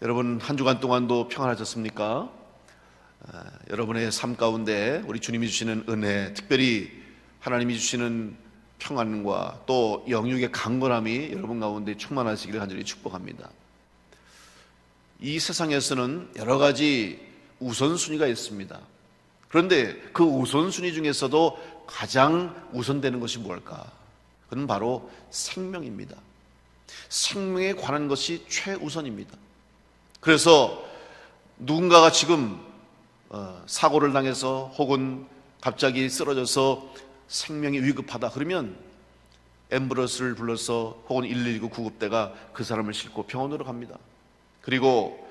여러분 한 주간 동안도 평안하셨습니까? 여러분의 삶 가운데 우리 주님이 주시는 은혜, 특별히 하나님이 주시는 평안과 또 영육의 강건함이 여러분 가운데 충만하시기를 간절히 축복합니다. 이 세상에서는 여러 가지 우선순위가 있습니다. 그런데 그 우선순위 중에서도 가장 우선되는 것이 뭘까? 그건 바로 생명입니다. 생명에 관한 것이 최우선입니다. 그래서 누군가가 지금 사고를 당해서 혹은 갑자기 쓰러져서 생명이 위급하다 그러면 앰뷸런스를 불러서 혹은 119 구급대가 그 사람을 싣고 병원으로 갑니다. 그리고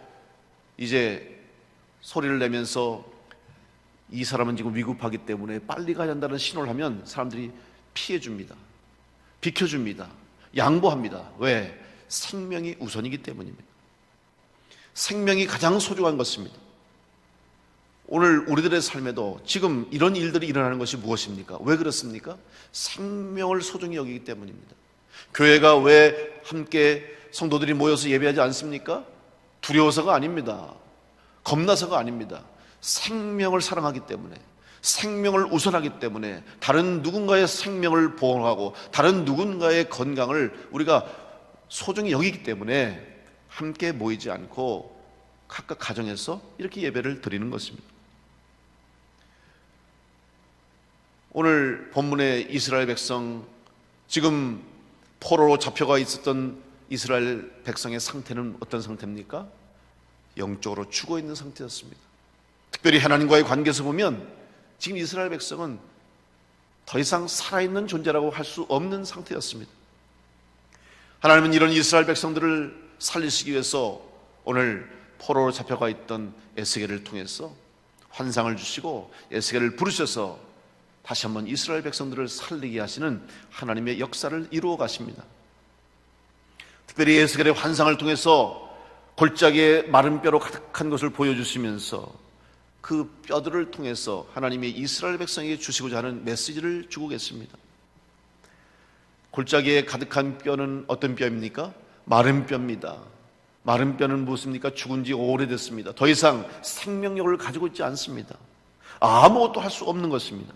이제 소리를 내면서 이 사람은 지금 위급하기 때문에 빨리 가야 한다는 신호를 하면 사람들이 피해줍니다. 비켜줍니다. 양보합니다. 왜? 생명이 우선이기 때문입니다. 생명이 가장 소중한 것입니다. 오늘 우리들의 삶에도 지금 이런 일들이 일어나는 것이 무엇입니까? 왜 그렇습니까? 생명을 소중히 여기기 때문입니다. 교회가 왜 함께 성도들이 모여서 예배하지 않습니까? 두려워서가 아닙니다. 겁나서가 아닙니다. 생명을 사랑하기 때문에, 생명을 우선하기 때문에, 다른 누군가의 생명을 보호하고 다른 누군가의 건강을 우리가 소중히 여기기 때문에 함께 모이지 않고 각각 가정에서 이렇게 예배를 드리는 것입니다. 오늘 본문의 이스라엘 백성, 지금 포로로 잡혀가 있었던 이스라엘 백성의 상태는 어떤 상태입니까? 영적으로 죽어 있는 상태였습니다. 특별히 하나님과의 관계에서 보면 지금 이스라엘 백성은 더 이상 살아있는 존재라고 할 수 없는 상태였습니다. 하나님은 이런 이스라엘 백성들을 살리시기 위해서 오늘 포로로 잡혀가 있던 에스겔을 통해서 환상을 주시고 에스겔을 부르셔서 다시 한번 이스라엘 백성들을 살리게 하시는 하나님의 역사를 이루어 가십니다. 특별히 에스겔의 환상을 통해서 골짜기에 마른 뼈로 가득한 것을 보여주시면서 그 뼈들을 통해서 하나님의 이스라엘 백성에게 주시고자 하는 메시지를 주고 계십니다. 골짜기에 가득한 뼈는 어떤 뼈입니까? 마른 뼈입니다. 마른 뼈는 무엇입니까? 죽은 지 오래됐습니다. 더 이상 생명력을 가지고 있지 않습니다. 아무것도 할 수 없는 것입니다.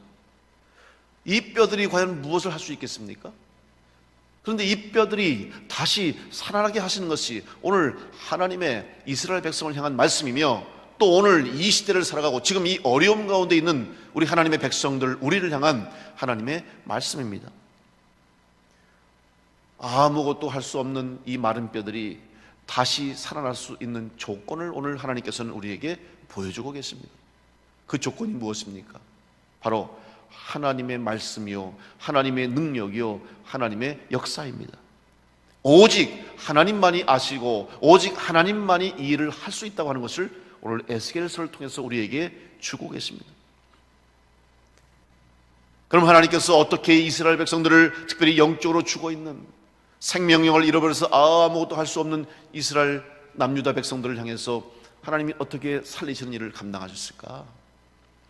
이 뼈들이 과연 무엇을 할 수 있겠습니까? 그런데 이 뼈들이 다시 살아나게 하시는 것이 오늘 하나님의 이스라엘 백성을 향한 말씀이며, 또 오늘 이 시대를 살아가고 지금 이 어려움 가운데 있는 우리 하나님의 백성들, 우리를 향한 하나님의 말씀입니다. 아무것도 할 수 없는 이 마른 뼈들이 다시 살아날 수 있는 조건을 오늘 하나님께서는 우리에게 보여주고 계십니다. 그 조건이 무엇입니까? 바로 하나님의 말씀이요, 하나님의 능력이요, 하나님의 역사입니다. 오직 하나님만이 아시고 오직 하나님만이 이 일을 할 수 있다고 하는 것을 오늘 에스겔서를 통해서 우리에게 주고 계십니다. 그럼 하나님께서 어떻게 이스라엘 백성들을, 특별히 영적으로 죽어있는 생명력을 잃어버려서 아무것도 할 수 없는 이스라엘 남유다 백성들을 향해서 하나님이 어떻게 살리시는 일을 감당하셨을까?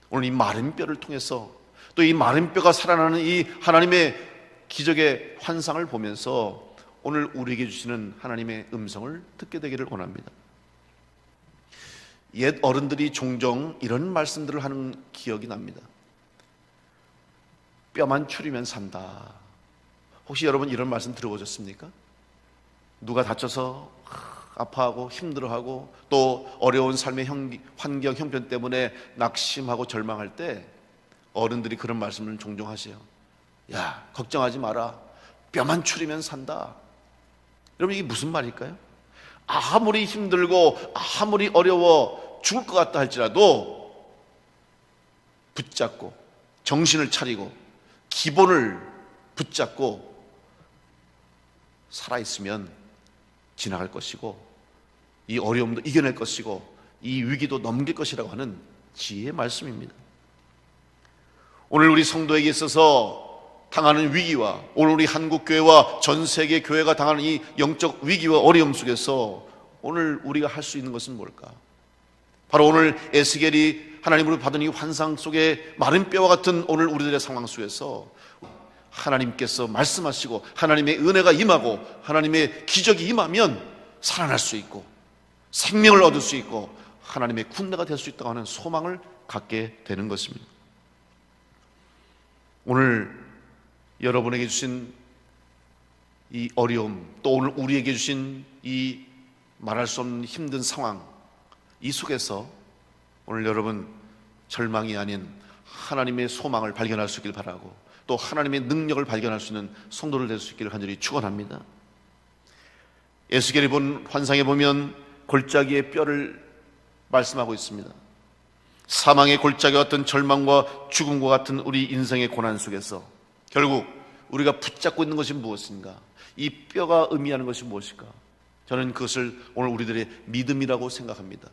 오늘 이 마른 뼈를 통해서, 또 이 마른 뼈가 살아나는 이 하나님의 기적의 환상을 보면서 오늘 우리에게 주시는 하나님의 음성을 듣게 되기를 원합니다. 옛 어른들이 종종 이런 말씀들을 하는 기억이 납니다. 뼈만 추리면 산다. 혹시 여러분 이런 말씀 들어보셨습니까? 누가 다쳐서 아파하고 힘들어하고 또 어려운 삶의 환경, 형편 때문에 낙심하고 절망할 때 어른들이 그런 말씀을 종종 하세요. 야, 걱정하지 마라. 뼈만 추리면 산다. 여러분, 이게 무슨 말일까요? 아무리 힘들고 아무리 어려워 죽을 것 같다 할지라도 붙잡고 정신을 차리고 기본을 붙잡고 살아있으면 지나갈 것이고 이 어려움도 이겨낼 것이고 이 위기도 넘길 것이라고 하는 지혜의 말씀입니다. 오늘 우리 성도에게 있어서 당하는 위기와 오늘 우리 한국교회와 전 세계 교회가 당하는 이 영적 위기와 어려움 속에서 오늘 우리가 할 수 있는 것은 뭘까? 바로 오늘 에스겔이 하나님으로 받은 이 환상 속에 마른 뼈와 같은 오늘 우리들의 상황 속에서 하나님께서 말씀하시고 하나님의 은혜가 임하고 하나님의 기적이 임하면 살아날 수 있고, 생명을 얻을 수 있고 하나님의 군대가 될 수 있다고 하는 소망을 갖게 되는 것입니다. 오늘 여러분에게 주신 이 어려움, 또 오늘 우리에게 주신 이 말할 수 없는 힘든 상황, 이 속에서 오늘 여러분 절망이 아닌 하나님의 소망을 발견할 수 있길 바라고, 또 하나님의 능력을 발견할 수 있는 성도를 될 수 있기를 간절히 축원합니다. 에스겔이 본 환상에 보면 골짜기의 뼈를 말씀하고 있습니다. 사망의 골짜기와 같은 절망과 죽음과 같은 우리 인생의 고난 속에서 결국 우리가 붙잡고 있는 것이 무엇인가? 이 뼈가 의미하는 것이 무엇일까? 저는 그것을 오늘 우리들의 믿음이라고 생각합니다.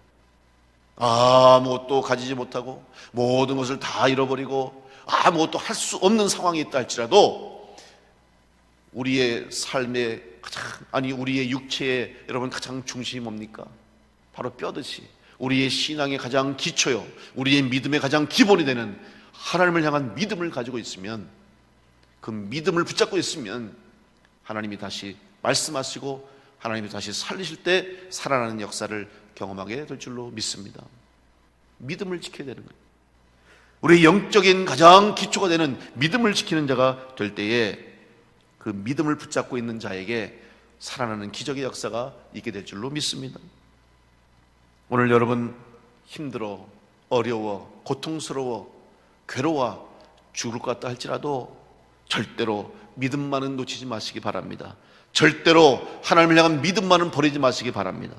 아무것도 가지지 못하고 모든 것을 다 잃어버리고 아무것도 할 수 없는 상황이 있다 할지라도 우리의 삶의 우리의 육체의 여러분 가장 중심이 뭡니까? 바로 뼈듯이 우리의 신앙의 가장 기초요, 우리의 믿음의 가장 기본이 되는 하나님을 향한 믿음을 가지고 있으면, 그 믿음을 붙잡고 있으면 하나님이 다시 말씀하시고 하나님이 다시 살리실 때 살아나는 역사를 경험하게 될 줄로 믿습니다. 믿음을 지켜야 되는 거예요. 우리의 영적인 가장 기초가 되는 믿음을 지키는 자가 될 때에 그 믿음을 붙잡고 있는 자에게 살아나는 기적의 역사가 있게 될 줄로 믿습니다. 오늘 여러분 힘들어, 어려워, 고통스러워, 괴로워, 죽을 것 같다 할지라도 절대로 믿음만은 놓치지 마시기 바랍니다. 절대로 하나님을 향한 믿음만은 버리지 마시기 바랍니다.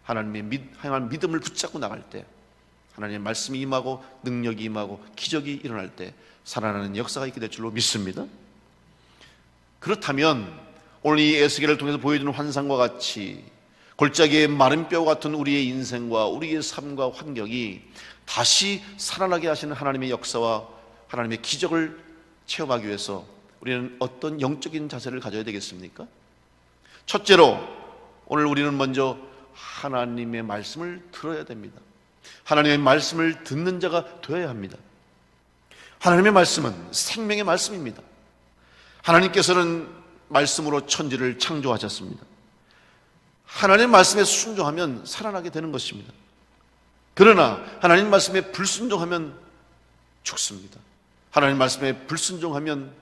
하나님의 향한 믿음을 붙잡고 나갈 때 하나님의 말씀이 임하고 능력이 임하고 기적이 일어날 때 살아나는 역사가 있게 될 줄로 믿습니다. 그렇다면 오늘 이 에스겔을 통해서 보여주는 환상과 같이 골짜기의 마른 뼈 같은 우리의 인생과 우리의 삶과 환경이 다시 살아나게 하시는 하나님의 역사와 하나님의 기적을 체험하기 위해서 우리는 어떤 영적인 자세를 가져야 되겠습니까? 첫째로 오늘 우리는 먼저 하나님의 말씀을 들어야 됩니다. 하나님의 말씀을 듣는 자가 되어야 합니다. 하나님의 말씀은 생명의 말씀입니다. 하나님께서는 말씀으로 천지를 창조하셨습니다. 하나님 말씀에 순종하면 살아나게 되는 것입니다. 그러나 하나님 말씀에 불순종하면 죽습니다. 하나님 말씀에 불순종하면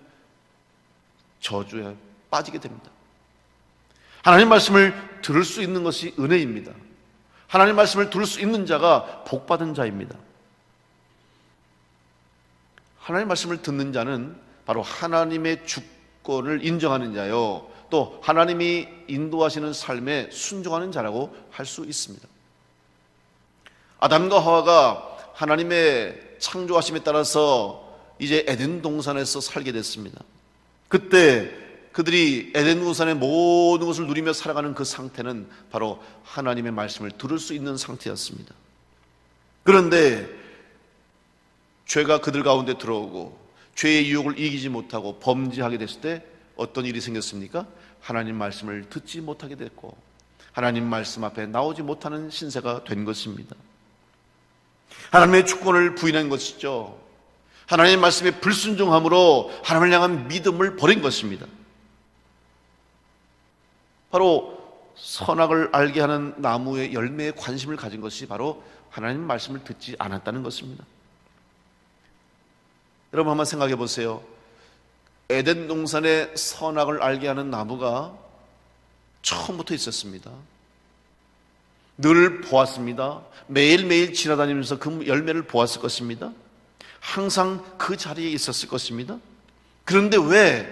저주에 빠지게 됩니다. 하나님 말씀을 들을 수 있는 것이 은혜입니다. 하나님 말씀을 들을 수 있는 자가 복받은 자입니다. 하나님 말씀을 듣는 자는 바로 하나님의 주권을 인정하는 자요, 또 하나님이 인도하시는 삶에 순종하는 자라고 할 수 있습니다. 아담과 하와가 하나님의 창조하심에 따라서 이제 에덴 동산에서 살게 됐습니다. 그때 그들이 에덴 동산의 모든 것을 누리며 살아가는 그 상태는 바로 하나님의 말씀을 들을 수 있는 상태였습니다. 그런데 죄가 그들 가운데 들어오고 죄의 유혹을 이기지 못하고 범죄하게 됐을 때 어떤 일이 생겼습니까? 하나님 말씀을 듣지 못하게 됐고 하나님 말씀 앞에 나오지 못하는 신세가 된 것입니다. 하나님의 주권을 부인한 것이죠. 하나님의 말씀에 불순종함으로 하나님을 향한 믿음을 버린 것입니다. 바로 선악을 알게 하는 나무의 열매에 관심을 가진 것이 바로 하나님 말씀을 듣지 않았다는 것입니다. 여러분 한번 생각해 보세요. 에덴 동산에 선악을 알게 하는 나무가 처음부터 있었습니다. 늘 보았습니다. 매일매일 지나다니면서 그 열매를 보았을 것입니다. 항상 그 자리에 있었을 것입니다. 그런데 왜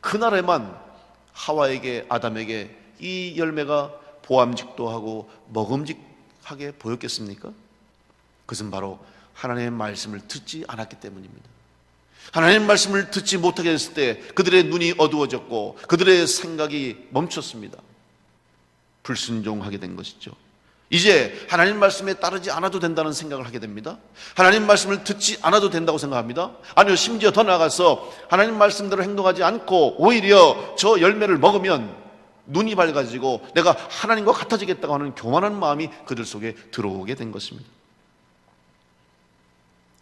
그날에만 하와에게, 아담에게 이 열매가 보암직도 하고 먹음직하게 보였겠습니까? 그것은 바로 하나님의 말씀을 듣지 않았기 때문입니다. 하나님의 말씀을 듣지 못하게 됐을 때 그들의 눈이 어두워졌고 그들의 생각이 멈췄습니다. 불순종하게 된 것이죠. 이제 하나님 말씀에 따르지 않아도 된다는 생각을 하게 됩니다. 하나님 말씀을 듣지 않아도 된다고 생각합니다. 아니요, 심지어 더 나아가서 하나님 말씀대로 행동하지 않고 오히려 저 열매를 먹으면 눈이 밝아지고 내가 하나님과 같아지겠다고 하는 교만한 마음이 그들 속에 들어오게 된 것입니다.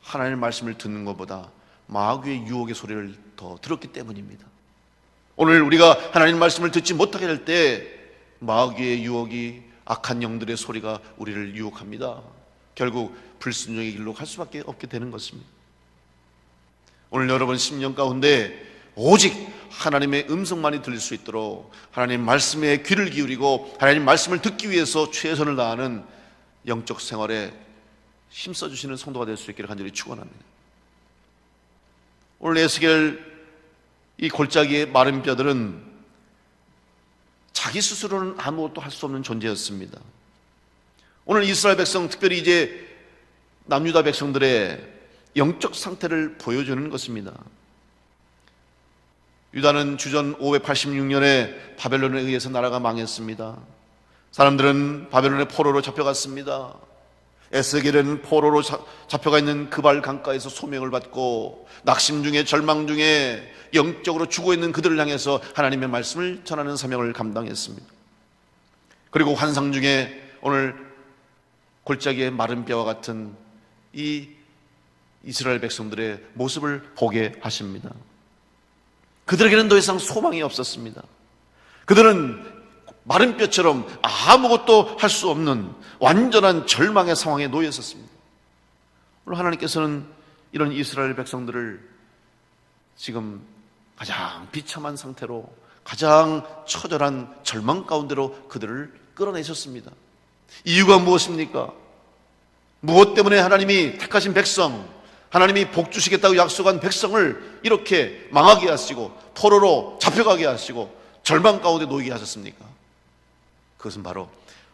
하나님의 말씀을 듣는 것보다 마귀의 유혹의 소리를 더 들었기 때문입니다. 오늘 우리가 하나님 말씀을 듣지 못하게 될 때 마귀의 유혹이 악한 영들의 소리가 우리를 유혹합니다. 결국 불순종의 길로 갈 수밖에 없게 되는 것입니다. 오늘 여러분 심령 가운데 오직 하나님의 음성만이 들릴 수 있도록 하나님 말씀에 귀를 기울이고 하나님 말씀을 듣기 위해서 최선을 다하는 영적 생활에 힘써주시는 성도가 될 수 있기를 간절히 축원합니다. 오늘 에스겔 이 골짜기의 마른 뼈들은 자기 스스로는 아무것도 할 수 없는 존재였습니다. 오늘 이스라엘 백성, 특별히 이제 남유다 백성들의 영적 상태를 보여주는 것입니다. 유다는 주전 586년에 바벨론에 의해서 나라가 망했습니다. 사람들은 바벨론의 포로로 잡혀갔습니다. 에스겔은 포로로 잡혀가 있는 그발 강가에서 소명을 받고 낙심 중에 절망 중에 영적으로 죽어있는 그들을 향해서 하나님의 말씀을 전하는 사명을 감당했습니다. 그리고 환상 중에 오늘 골짜기의 마른 뼈와 같은 이 이스라엘 백성들의 모습을 보게 하십니다. 그들에게는 더 이상 소망이 없었습니다. 그들은 마른 뼈처럼 아무것도 할 수 없는 완전한 절망의 상황에 놓여 있었습니다. 오늘 하나님께서는 이런 이스라엘 백성들을 지금 가장 비참한 상태로 가장 처절한 절망 가운데로 그들을 끌어내셨습니다. 이유가 무엇입니까? 무엇 때문에 하나님이 택하신 백성, 하나님이 복 주시겠다고 약속한 백성을 이렇게 망하게 하시고 포로로 잡혀가게 하시고 절망 가운데 놓이게 하셨습니까? 그것은 바로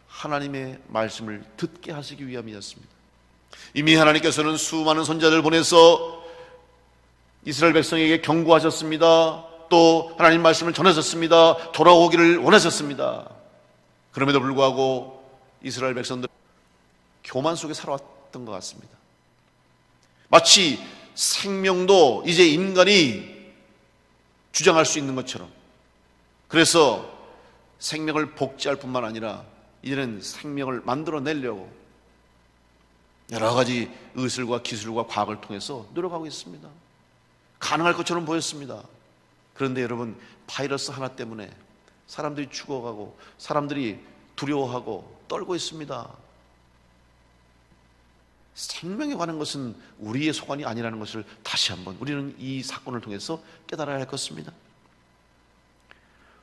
하나님의 말씀을 듣게 하시기 위함이었습니다. 이미 하나님께서는 수많은 선지자를 보내서 이스라엘 백성에게 경고하셨습니다. 또 하나님 말씀을 전하셨습니다. 돌아오기를 원하셨습니다. 그럼에도 불구하고 이스라엘 백성들 교만 속에 살아왔던 것 같습니다. 마치 생명도 이제 인간이 주장할 수 있는 것처럼, 그래서 생명을 복제할 뿐만 아니라 이제는 생명을 만들어내려고 여러 가지 의술과 기술과 과학을 통해서 노력하고 있습니다. 가능할 것처럼 보였습니다. 그런데 여러분, 바이러스 하나 때문에 사람들이 죽어가고 사람들이 두려워하고 떨고 있습니다. 생명에 관한 것은 우리의 소관이 아니라는 것을 다시 한번 우리는 이 사건을 통해서 깨달아야 할 것입니다.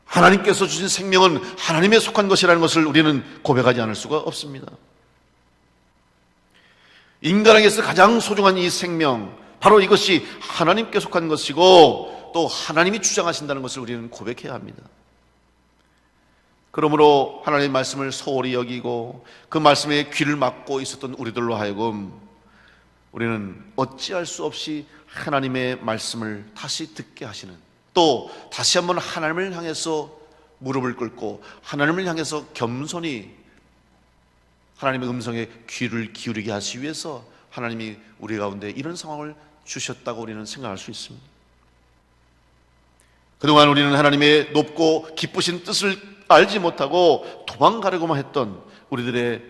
하나님께서 주신 생명은 하나님에 속한 것이라는 것을 우리는 고백하지 않을 수가 없습니다. 인간에게서 가장 소중한 이 생명, 바로 이것이 하나님께 속한 것이고 또 하나님이 주장하신다는 것을 우리는 고백해야 합니다. 그러므로 하나님의 말씀을 소홀히 여기고 그 말씀에 귀를 막고 있었던 우리들로 하여금 우리는 어찌할 수 없이 하나님의 말씀을 다시 듣게 하시는, 또 다시 한번 하나님을 향해서 무릎을 꿇고 하나님을 향해서 겸손히 하나님의 음성에 귀를 기울이게 하시기 위해서 하나님이 우리 가운데 이런 상황을 주셨다고 우리는 생각할 수 있습니다. 그동안 우리는 하나님의 높고 기쁘신 뜻을 알지 못하고 도망가려고만 했던 우리들의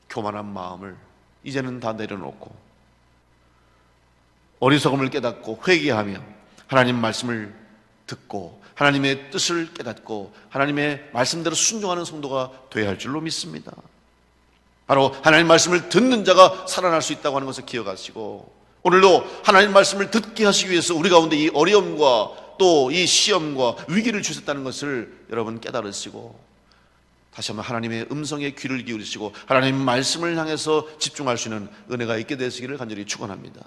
교만한 마음을 이제는 다 내려놓고 어리석음을 깨닫고 회개하며 하나님 말씀을 듣고 하나님의 뜻을 깨닫고 하나님의 말씀대로 순종하는 성도가 되어야 할 줄로 믿습니다. 바로 하나님 말씀을 듣는 자가 살아날 수 있다고 하는 것을 기억하시고, 오늘도 하나님 말씀을 듣게 하시기 위해서 우리 가운데 이 어려움과 또 이 시험과 위기를 주셨다는 것을 여러분 깨달으시고 다시 한번 하나님의 음성에 귀를 기울이시고 하나님 말씀을 향해서 집중할 수 있는 은혜가 있게 되시기를 간절히 축원합니다.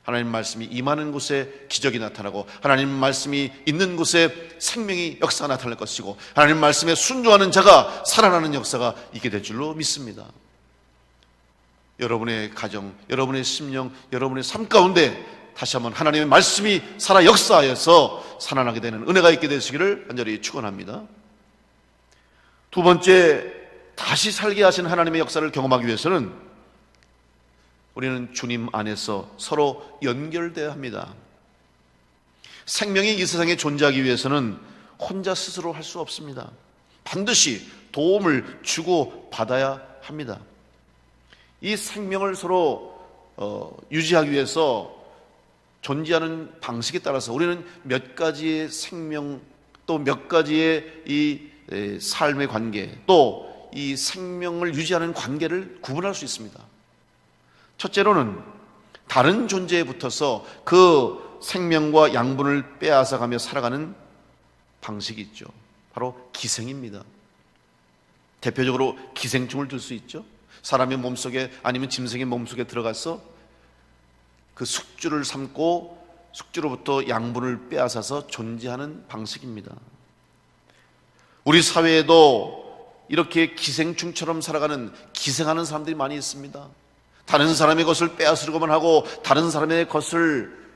하나님 말씀이 임하는 곳에 기적이 나타나고 하나님 말씀이 있는 곳에 생명이 역사가 나타날 것이고 하나님 말씀에 순종하는 자가 살아나는 역사가 있게 될 줄로 믿습니다. 여러분의 가정, 여러분의 심령, 여러분의 삶 가운데 다시 한번 하나님의 말씀이 살아 역사하여서 살아나게 되는 은혜가 있게 되시기를 간절히 축원합니다. 두 번째, 다시 살게 하신 하나님의 역사를 경험하기 위해서는 우리는 주님 안에서 서로 연결돼야 합니다. 생명이 이 세상에 존재하기 위해서는 혼자 스스로 할 수 없습니다. 반드시 도움을 주고 받아야 합니다. 이 생명을 서로 유지하기 위해서 존재하는 방식에 따라서 우리는 몇 가지의 생명, 또 몇 가지의 이 삶의 관계, 또 이 생명을 유지하는 관계를 구분할 수 있습니다. 첫째로는 다른 존재에 붙어서 그 생명과 양분을 빼앗아가며 살아가는 방식이 있죠. 바로 기생입니다. 대표적으로 기생충을 들 수 있죠. 사람의 몸속에 아니면 짐승의 몸속에 들어가서 그 숙주를 삼고 숙주로부터 양분을 빼앗아서 존재하는 방식입니다. 우리 사회에도 이렇게 기생충처럼 살아가는 기생하는 사람들이 많이 있습니다. 다른 사람의 것을 빼앗으려고만 하고 다른 사람의 것을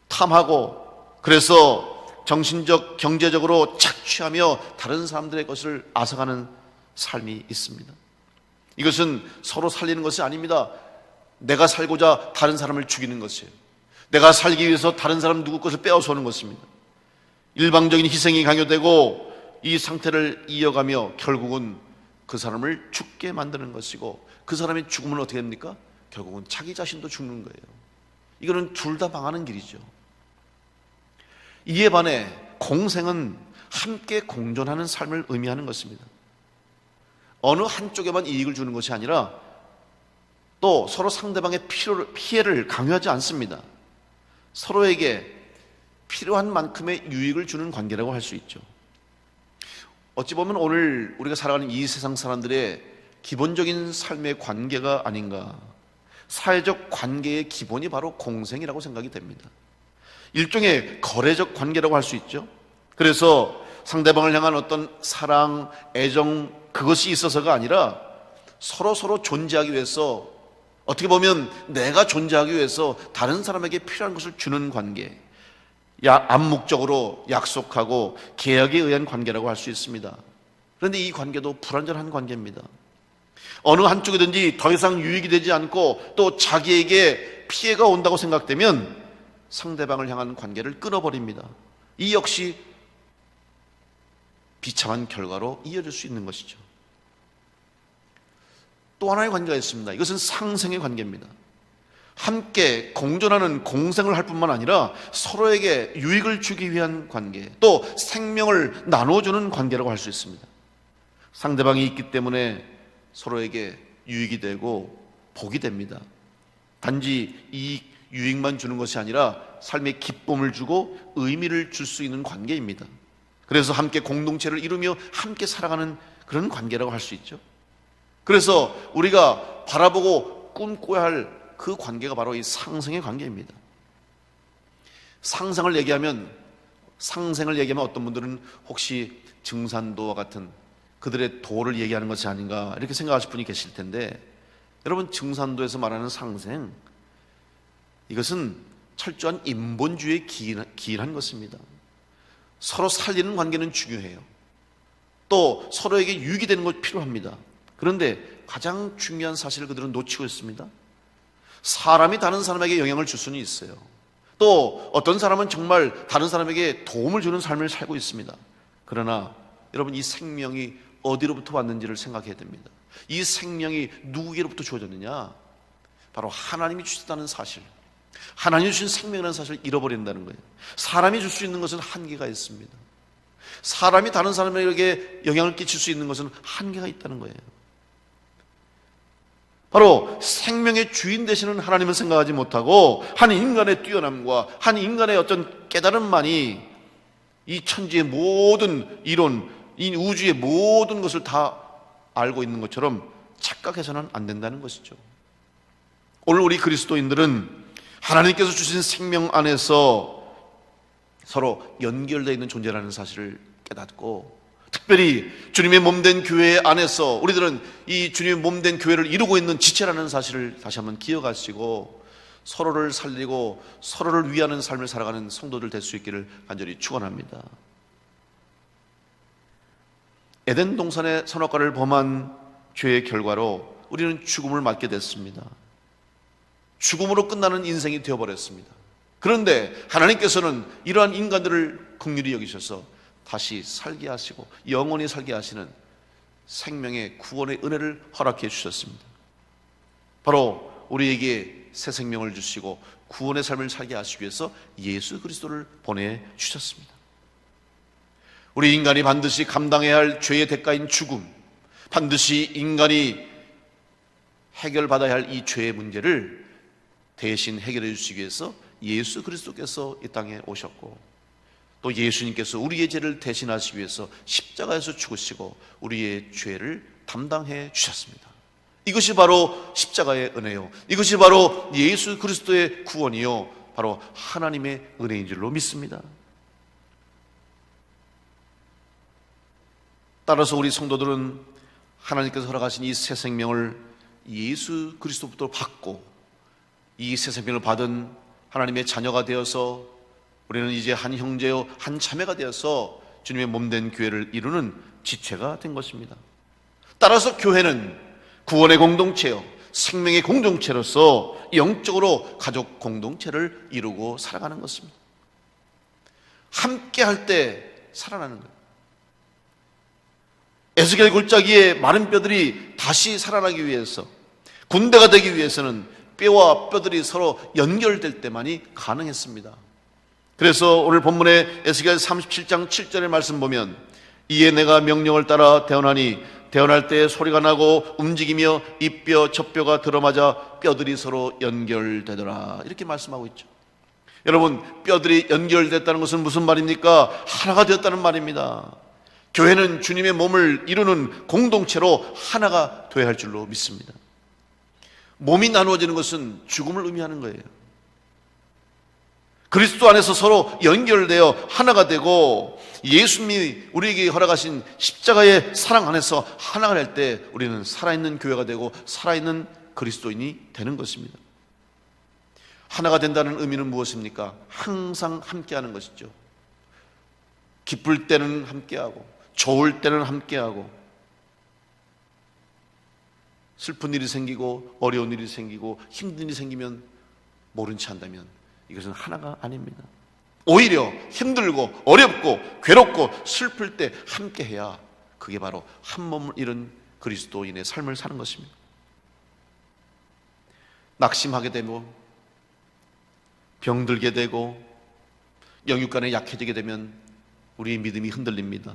탐하고 그래서 정신적, 경제적으로 착취하며 다른 사람들의 것을 앗아가는 삶이 있습니다. 이것은 서로 살리는 것이 아닙니다. 내가 살고자 다른 사람을 죽이는 것이에요. 내가 살기 위해서 다른 사람 누구 것을 빼앗아오는 것입니다. 일방적인 희생이 강요되고 이 상태를 이어가며 결국은 그 사람을 죽게 만드는 것이고 그 사람의 죽음은 어떻게 됩니까? 결국은 자기 자신도 죽는 거예요. 이거는 둘 다 망하는 길이죠. 이에 반해 공생은 함께 공존하는 삶을 의미하는 것입니다. 어느 한쪽에만 이익을 주는 것이 아니라 또 서로 상대방의 피해를 강요하지 않습니다. 서로에게 필요한 만큼의 유익을 주는 관계라고 할 수 있죠. 어찌 보면 오늘 우리가 살아가는 이 세상 사람들의 기본적인 삶의 관계가 아닌가. 사회적 관계의 기본이 바로 공생이라고 생각이 됩니다. 일종의 거래적 관계라고 할 수 있죠. 그래서 상대방을 향한 어떤 사랑, 애정 그것이 있어서가 아니라 서로 존재하기 위해서 어떻게 보면 내가 존재하기 위해서 다른 사람에게 필요한 것을 주는 관계, 암묵적으로 약속하고 계약에 의한 관계라고 할 수 있습니다. 그런데 이 관계도 불완전한 관계입니다. 어느 한쪽이든지 더 이상 유익이 되지 않고 또 자기에게 피해가 온다고 생각되면 상대방을 향한 관계를 끊어버립니다. 이 역시 비참한 결과로 이어질 수 있는 것이죠. 또 하나의 관계가 있습니다. 이것은 상생의 관계입니다. 함께 공존하는 공생을 할 뿐만 아니라 서로에게 유익을 주기 위한 관계, 또 생명을 나눠주는 관계라고 할 수 있습니다. 상대방이 있기 때문에 서로에게 유익이 되고 복이 됩니다. 단지 이 유익만 주는 것이 아니라 삶의 기쁨을 주고 의미를 줄 수 있는 관계입니다. 그래서 함께 공동체를 이루며 함께 살아가는 그런 관계라고 할 수 있죠. 그래서 우리가 바라보고 꿈꿔야 할 그 관계가 바로 이 상생의 관계입니다. 상생을 얘기하면 어떤 분들은 혹시 증산도와 같은 그들의 도를 얘기하는 것이 아닌가 이렇게 생각하실 분이 계실 텐데, 여러분, 증산도에서 말하는 상생, 이것은 철저한 인본주의에 기인한 것입니다. 서로 살리는 관계는 중요해요. 또 서로에게 유익이 되는 것 필요합니다. 그런데 가장 중요한 사실을 그들은 놓치고 있습니다. 사람이 다른 사람에게 영향을 줄 수는 있어요. 또 어떤 사람은 정말 다른 사람에게 도움을 주는 삶을 살고 있습니다. 그러나 여러분, 이 생명이 어디로부터 왔는지를 생각해야 됩니다. 이 생명이 누구에게로부터 주어졌느냐? 바로 하나님이 주셨다는 사실, 하나님이 주신 생명이라는 사실을 잃어버린다는 거예요. 사람이 줄 수 있는 것은 한계가 있습니다. 사람이 다른 사람에게 영향을 끼칠 수 있는 것은 한계가 있다는 거예요. 바로 생명의 주인 되시는 하나님을 생각하지 못하고 한 인간의 뛰어남과 한 인간의 어떤 깨달음만이 이 천지의 모든 이론, 이 우주의 모든 것을 다 알고 있는 것처럼 착각해서는 안 된다는 것이죠. 오늘 우리 그리스도인들은 하나님께서 주신 생명 안에서 서로 연결되어 있는 존재라는 사실을 깨닫고, 특별히 주님의 몸된 교회 안에서 우리들은 이 주님의 몸된 교회를 이루고 있는 지체라는 사실을 다시 한번 기억하시고 서로를 살리고 서로를 위하는 삶을 살아가는 성도들 될 수 있기를 간절히 축원합니다. 에덴 동산의 선악과를 범한 죄의 결과로 우리는 죽음을 맞게 됐습니다. 죽음으로 끝나는 인생이 되어버렸습니다. 그런데 하나님께서는 이러한 인간들을 긍휼히 여기셔서 다시 살게 하시고 영원히 살게 하시는 생명의 구원의 은혜를 허락해 주셨습니다. 바로 우리에게 새 생명을 주시고 구원의 삶을 살게 하시기 위해서 예수 그리스도를 보내주셨습니다. 우리 인간이 반드시 감당해야 할 죄의 대가인 죽음, 반드시 인간이 해결받아야 할 이 죄의 문제를 대신 해결해 주시기 위해서 예수 그리스도께서 이 땅에 오셨고, 또 예수님께서 우리의 죄를 대신하시기 위해서 십자가에서 죽으시고 우리의 죄를 담당해 주셨습니다. 이것이 바로 십자가의 은혜요, 이것이 바로 예수 그리스도의 구원이요, 바로 하나님의 은혜인 줄로 믿습니다. 따라서 우리 성도들은 하나님께서 허락하신 이 새 생명을 예수 그리스도부터 받고, 이 새 생명을 받은 하나님의 자녀가 되어서 우리는 이제 한 형제요 한 자매가 되어서 주님의 몸된 교회를 이루는 지체가 된 것입니다. 따라서 교회는 구원의 공동체요, 생명의 공동체로서 영적으로 가족 공동체를 이루고 살아가는 것입니다. 함께 할 때 살아나는 거예요. 에스겔 골짜기에 마른 뼈들이 다시 살아나기 위해서, 군대가 되기 위해서는 뼈와 뼈들이 서로 연결될 때만이 가능했습니다. 그래서 오늘 본문의 에스겔 37장 7절의 말씀 보면, 이에 내가 명령을 따라 대언하니 대언할 때 소리가 나고 움직이며 이 뼈 저 뼈가 들어맞아 뼈들이 서로 연결되더라, 이렇게 말씀하고 있죠. 여러분, 뼈들이 연결됐다는 것은 무슨 말입니까? 하나가 되었다는 말입니다. 교회는 주님의 몸을 이루는 공동체로 하나가 되어야 할 줄로 믿습니다. 몸이 나누어지는 것은 죽음을 의미하는 거예요. 그리스도 안에서 서로 연결되어 하나가 되고, 예수님이 우리에게 허락하신 십자가의 사랑 안에서 하나가 될 때 우리는 살아있는 교회가 되고 살아있는 그리스도인이 되는 것입니다. 하나가 된다는 의미는 무엇입니까? 항상 함께하는 것이죠. 기쁠 때는 함께하고, 좋을 때는 함께하고, 슬픈 일이 생기고 어려운 일이 생기고 힘든 일이 생기면 모른 체 한다면 이것은 하나가 아닙니다. 오히려 힘들고 어렵고 괴롭고 슬플 때 함께해야 그게 바로 한 몸을 이룬 그리스도인의 삶을 사는 것입니다. 낙심하게 되고 병들게 되고 영육간에 약해지게 되면 우리의 믿음이 흔들립니다.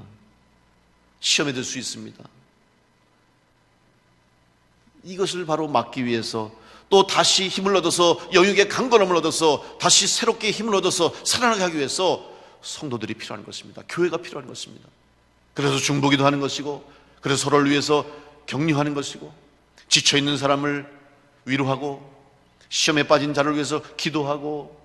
시험에 들 수 있습니다. 이것을 바로 막기 위해서, 또 다시 힘을 얻어서 영육의 강건함을 얻어서 다시 새롭게 힘을 얻어서 살아나게 하기 위해서 성도들이 필요한 것입니다. 교회가 필요한 것입니다. 그래서 중보기도 하는 것이고, 그래서 서로를 위해서 격려하는 것이고, 지쳐있는 사람을 위로하고, 시험에 빠진 자를 위해서 기도하고,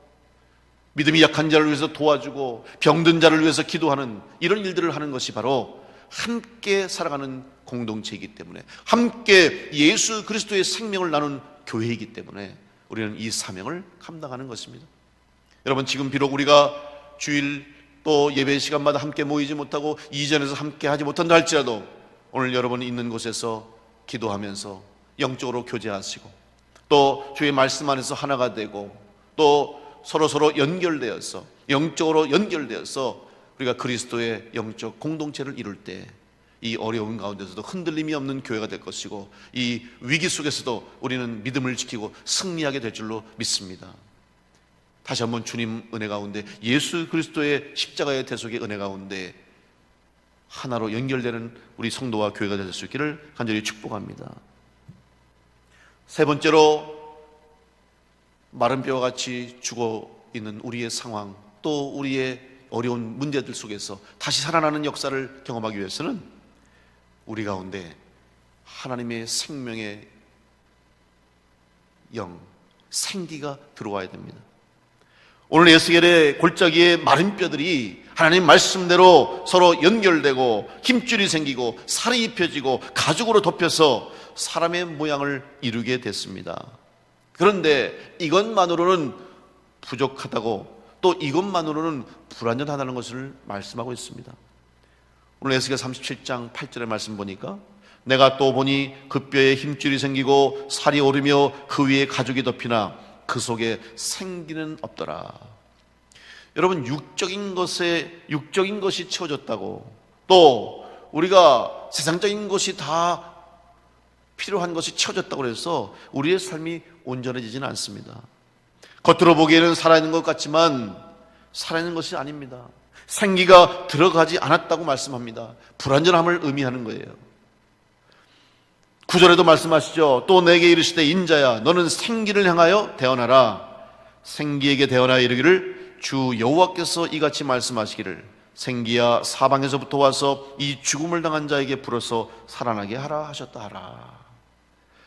믿음이 약한 자를 위해서 도와주고, 병든 자를 위해서 기도하는 이런 일들을 하는 것이 바로 함께 살아가는 공동체이기 때문에, 함께 예수 그리스도의 생명을 나눈 교회이기 때문에 우리는 이 사명을 감당하는 것입니다. 여러분, 지금 비록 우리가 주일 또 예배 시간마다 함께 모이지 못하고 이전에서 함께 하지 못한다 할지라도, 오늘 여러분이 있는 곳에서 기도하면서 영적으로 교제하시고, 또 주의 말씀 안에서 하나가 되고, 또 서로 연결되어서 영적으로 연결되어서 우리가 그리스도의 영적 공동체를 이룰 때 이 어려운 가운데서도 흔들림이 없는 교회가 될 것이고, 이 위기 속에서도 우리는 믿음을 지키고 승리하게 될 줄로 믿습니다. 다시 한번 주님 은혜 가운데, 예수 그리스도의 십자가의 대속의 은혜 가운데 하나로 연결되는 우리 성도와 교회가 될 수 있기를 간절히 축복합니다. 세 번째로, 마른 뼈와 같이 죽어 있는 우리의 상황, 또 우리의 어려운 문제들 속에서 다시 살아나는 역사를 경험하기 위해서는 우리 가운데 하나님의 생명의 영, 생기가 들어와야 됩니다. 오늘 에스겔의 골짜기의 마른 뼈들이 하나님 말씀대로 서로 연결되고 힘줄이 생기고 살이 입혀지고 가죽으로 덮여서 사람의 모양을 이루게 됐습니다. 그런데 이것만으로는 부족하다고, 또 이것만으로는 불완전하다는 것을 말씀하고 있습니다. 오늘 에스겔 37장 8절의 말씀 보니까, 내가 또 보니 그 뼈에 힘줄이 생기고 살이 오르며 그 위에 가죽이 덮이나 그 속에 생기는 없더라. 여러분, 육적인 것이 채워졌다고, 또 우리가 세상적인 것이 다 필요한 것이 채워졌다고 해서 우리의 삶이 온전해지지는 않습니다. 겉으로 보기에는 살아있는 것 같지만 살아있는 것이 아닙니다. 생기가 들어가지 않았다고 말씀합니다. 불완전함을 의미하는 거예요. 9절에도 말씀하시죠. 또 내게 이르시되 인자야 너는 생기를 향하여 대언하라. 생기에게 대언하여 이르기를 주 여호와께서 이같이 말씀하시기를 생기야 사방에서부터 와서 이 죽음을 당한 자에게 불어서 살아나게 하라 하셨다 하라.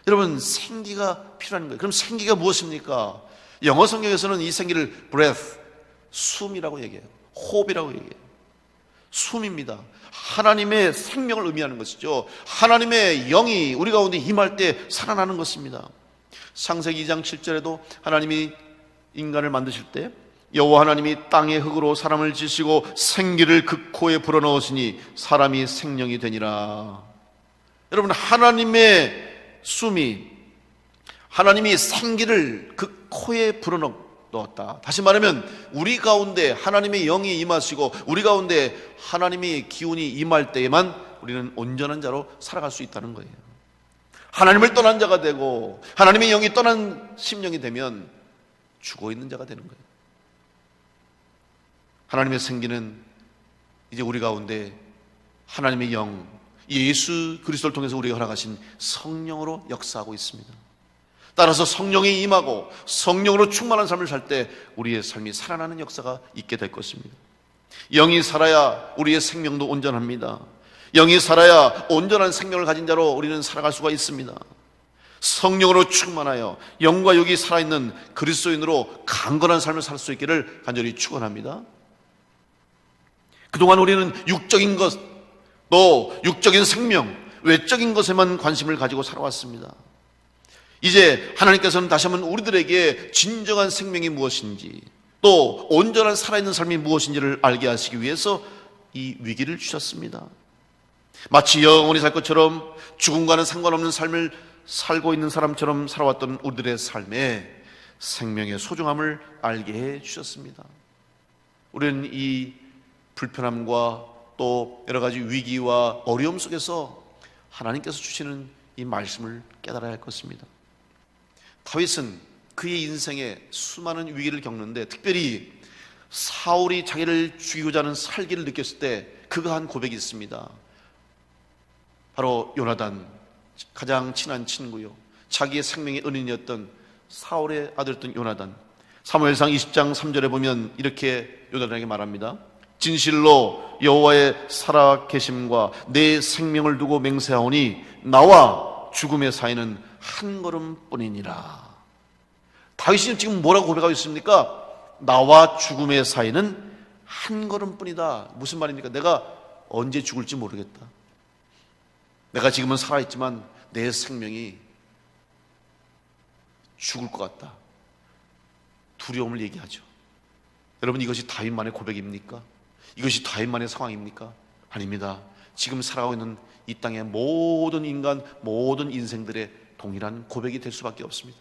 여러분, 생기가 필요한 거예요. 그럼 생기가 무엇입니까? 영어 성경에서는 이 생기를 breath, 숨이라고 얘기해요. 호흡이라고 얘기해요. 숨입니다. 하나님의 생명을 의미하는 것이죠. 하나님의 영이 우리 가운데 임할 때 살아나는 것입니다. 창세기 2장 7절에도 하나님이 인간을 만드실 때 여호와 하나님이 땅의 흙으로 사람을 지으시고 생기를 그 코에 불어넣으시니 사람이 생명이 되니라. 여러분, 하나님의 숨이, 하나님이 생기를 그 코에 불어넣었다. 다시 말하면 우리 가운데 하나님의 영이 임하시고 우리 가운데 하나님의 기운이 임할 때에만 우리는 온전한 자로 살아갈 수 있다는 거예요. 하나님을 떠난 자가 되고 하나님의 영이 떠난 심령이 되면 죽어있는 자가 되는 거예요. 하나님의 생기는 이제 우리 가운데 하나님의 영, 예수 그리스도를 통해서 우리가 허락하신 성령으로 역사하고 있습니다. 따라서 성령이 임하고 성령으로 충만한 삶을 살 때 우리의 삶이 살아나는 역사가 있게 될 것입니다. 영이 살아야 우리의 생명도 온전합니다. 영이 살아야 온전한 생명을 가진 자로 우리는 살아갈 수가 있습니다. 성령으로 충만하여 영과 육이 살아있는 그리스도인으로 강건한 삶을 살 수 있기를 간절히 축원합니다. 그동안 우리는 육적인 것, 또 육적인 생명, 외적인 것에만 관심을 가지고 살아왔습니다. 이제 하나님께서는 다시 한번 우리들에게 진정한 생명이 무엇인지, 또 온전한 살아있는 삶이 무엇인지를 알게 하시기 위해서 이 위기를 주셨습니다. 마치 영원히 살 것처럼 죽음과는 상관없는 삶을 살고 있는 사람처럼 살아왔던 우리들의 삶에 생명의 소중함을 알게 해 주셨습니다. 우리는 이 불편함과 또 여러 가지 위기와 어려움 속에서 하나님께서 주시는 이 말씀을 깨달아야 할 것입니다. 다윗은 그의 인생에 수많은 위기를 겪는데 특별히 사울이 자기를 죽이고자 하는 살기를 느꼈을 때 그가 한 고백이 있습니다. 바로 요나단, 가장 친한 친구요, 자기의 생명의 은인이었던 사울의 아들이었던 요나단. 사무엘상 20장 3절에 보면 이렇게 요나단에게 말합니다. 진실로 여호와의 살아계심과 내 생명을 두고 맹세하오니 나와 죽음의 사이는 한 걸음뿐이니라. 다윗이 지금 뭐라고 고백하고 있습니까? 나와 죽음의 사이는 한 걸음뿐이다. 무슨 말입니까? 내가 언제 죽을지 모르겠다. 내가 지금은 살아있지만 내 생명이 죽을 것 같다. 두려움을 얘기하죠. 여러분, 이것이 다윗만의 고백입니까? 이것이 다윗만의 상황입니까? 아닙니다. 지금 살아가고 있는 이 땅의 모든 인간, 모든 인생들의 동일한 고백이 될 수밖에 없습니다.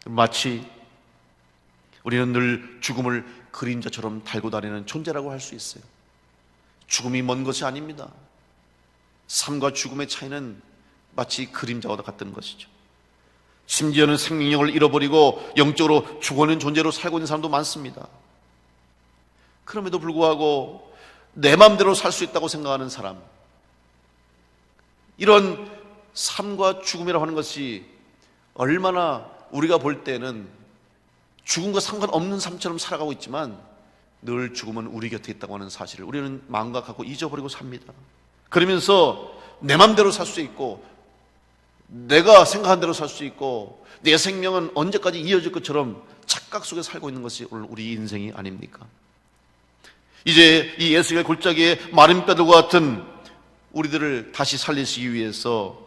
마치 우리는 늘 죽음을 그림자처럼 달고 다니는 존재라고 할 수 있어요. 죽음이 먼 것이 아닙니다. 삶과 죽음의 차이는 마치 그림자와 같은 것이죠. 심지어는 생명력을 잃어버리고 영적으로 죽어있는 존재로 살고 있는 사람도 많습니다. 그럼에도 불구하고 내 마음대로 살 수 있다고 생각하는 사람, 이런 삶과 죽음이라고 하는 것이 얼마나 우리가 볼 때는 죽음과 상관없는 삶처럼 살아가고 있지만 늘 죽음은 우리 곁에 있다고 하는 사실을 우리는 망각하고 잊어버리고 삽니다. 그러면서 내 마음대로 살 수 있고 내가 생각한 대로 살 수 있고 내 생명은 언제까지 이어질 것처럼 착각 속에 살고 있는 것이 오늘 우리 인생이 아닙니까? 이제 이 예수의 골짜기에 마른 뼈들과 같은 우리들을 다시 살리시기 위해서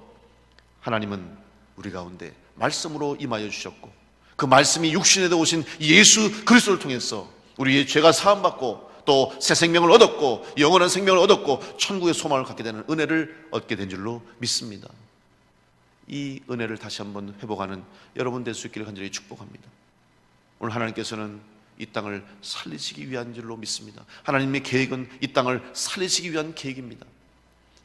하나님은 우리 가운데 말씀으로 임하여 주셨고 그 말씀이 육신에 오신 예수 그리스도를 통해서 우리의 죄가 사함받고 또 새 생명을 얻었고 영원한 생명을 얻었고 천국의 소망을 갖게 되는 은혜를 얻게 된 줄로 믿습니다. 이 은혜를 다시 한번 회복하는 여러분 될 수 있기를 간절히 축복합니다. 오늘 하나님께서는 이 땅을 살리시기 위한 줄로 믿습니다. 하나님의 계획은 이 땅을 살리시기 위한 계획입니다.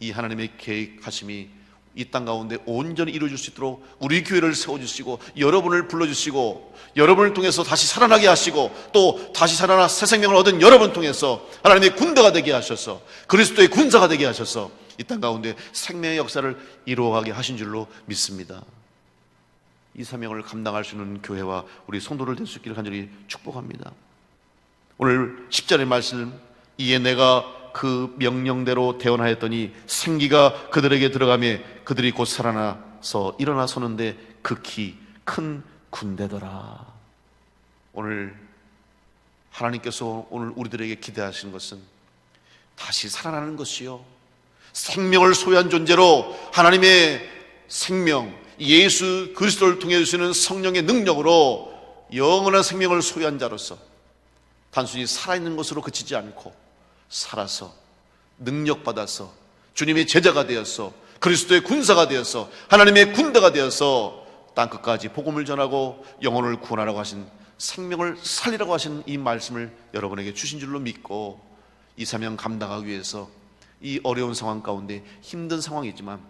이 하나님의 계획하심이 이 땅 가운데 온전히 이루어질 수 있도록 우리 교회를 세워주시고 여러분을 불러주시고 여러분을 통해서 다시 살아나게 하시고 또 다시 살아나 새 생명을 얻은 여러분을 통해서 하나님의 군대가 되게 하셔서 그리스도의 군사가 되게 하셔서 이 땅 가운데 생명의 역사를 이루어가게 하신 줄로 믿습니다. 이 사명을 감당할 수 있는 교회와 우리 성도를 될 수 있기를 간절히 축복합니다. 오늘 10절의 말씀, 이에 내가 그 명령대로 대언하였더니 생기가 그들에게 들어가며 그들이 곧 살아나서 일어나 서는데 극히 큰 군대더라. 오늘 하나님께서 오늘 우리들에게 기대하시는 것은 다시 살아나는 것이요, 생명을 소유한 존재로 하나님의 생명, 예수 그리스도를 통해 주시는 성령의 능력으로 영원한 생명을 소유한 자로서 단순히 살아있는 것으로 그치지 않고 살아서 능력받아서 주님의 제자가 되어서 그리스도의 군사가 되어서 하나님의 군대가 되어서 땅끝까지 복음을 전하고 영혼을 구원하라고 하신, 생명을 살리라고 하신 이 말씀을 여러분에게 주신 줄로 믿고 이 사명 감당하기 위해서 이 어려운 상황 가운데 힘든 상황이지만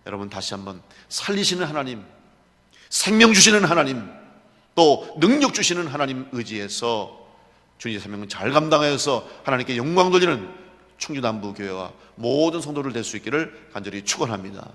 여러분 다시 한번 살리시는 하나님, 생명 주시는 하나님, 또 능력 주시는 하나님 의지해서 주님의 사명을 잘 감당하여서 하나님께 영광 돌리는 충주남부교회와 모든 성도를 될 수 있기를 간절히 축원합니다.